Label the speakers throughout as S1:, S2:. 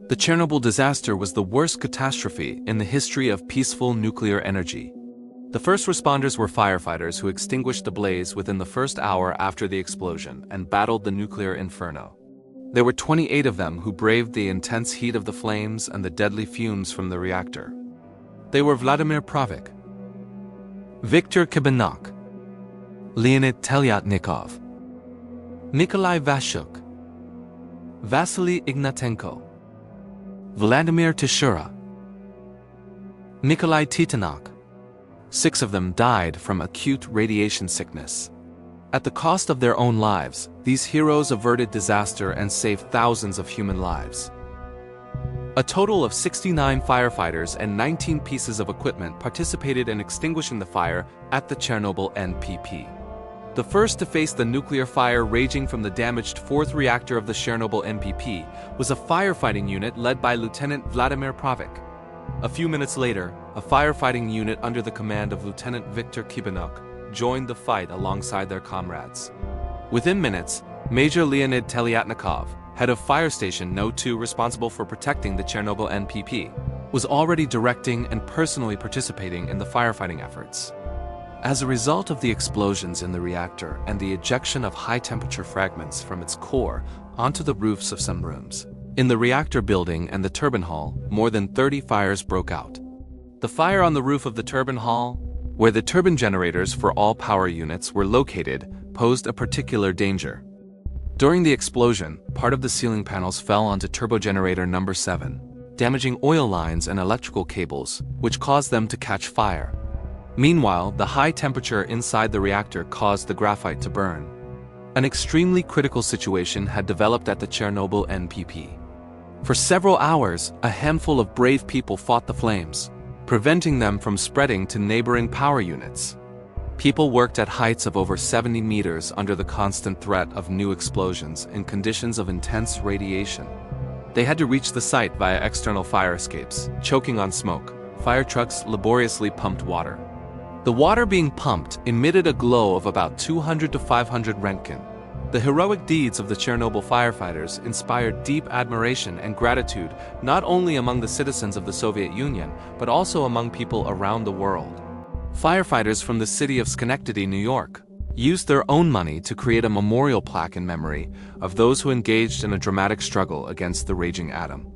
S1: The Chernobyl disaster was the worst catastrophe in the history of peaceful nuclear energy. The first responders were firefighters who extinguished the blaze within the first hour after the explosion and battled the nuclear inferno. There were 28 of them who braved the intense heat of the flames and the deadly fumes from the reactor. They were Vladimir Pravik, Viktor Kibinok, Leonid Telyatnikov, Nikolai Vashuk, Vasily Ignatenko, Vladimir Tishura, Nikolai Titanok. 6 of them died from acute radiation sickness. At the cost of their own lives, these heroes averted disaster and saved thousands of human lives. A total of 69 firefighters and 19 pieces of equipment participated in extinguishing the fire at the Chernobyl NPP. The first to face the nuclear fire raging from the damaged 4th reactor of the Chernobyl NPP was a firefighting unit led by Lieutenant Vladimir Pravik. A few minutes later, a firefighting unit under the command of Lieutenant Viktor Kibinok joined the fight alongside their comrades. Within minutes, Major Leonid Telyatnikov, head of Fire Station No. 2 responsible for protecting the Chernobyl NPP, was already directing and personally participating in the firefighting efforts. As a result of the explosions in the reactor and the ejection of high-temperature fragments from its core onto the roofs of some rooms, in the reactor building and the turbine hall, more than 30 fires broke out. The fire on the roof of the turbine hall, where the turbine generators for all power units were located, posed a particular danger. During the explosion, part of the ceiling panels fell onto turbogenerator number 7, damaging oil lines and electrical cables, which caused them to catch fire. Meanwhile, the high temperature inside the reactor caused the graphite to burn. An extremely critical situation had developed at the Chernobyl NPP. For several hours, a handful of brave people fought the flames, preventing them from spreading to neighboring power units. People worked at heights of over 70 meters under the constant threat of new explosions in conditions of intense radiation. They had to reach the site via external fire escapes, choking on smoke. Fire trucks laboriously pumped water. The water being pumped emitted a glow of about 200 to 500 Roentgen. The heroic deeds of the Chernobyl firefighters inspired deep admiration and gratitude not only among the citizens of the Soviet Union, but also among people around the world. Firefighters from the city of Schenectady, New York, used their own money to create a memorial plaque in memory of those who engaged in a dramatic struggle against the raging atom.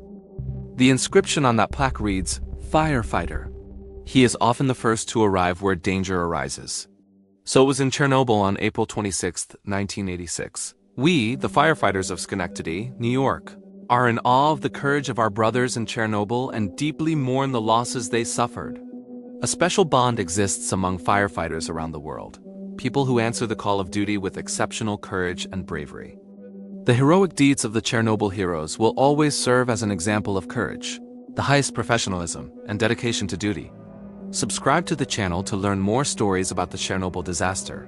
S1: The inscription on that plaque reads, "Firefighter. He is often the first to arrive where danger arises." So it was in Chernobyl on April 26, 1986. We, the firefighters of Schenectady, New York, are in awe of the courage of our brothers in Chernobyl and deeply mourn the losses they suffered. A special bond exists among firefighters around the world, people who answer the call of duty with exceptional courage and bravery. The heroic deeds of the Chernobyl heroes will always serve as an example of courage, the highest professionalism, and dedication to duty. Subscribe to the channel to learn more stories about the Chernobyl disaster.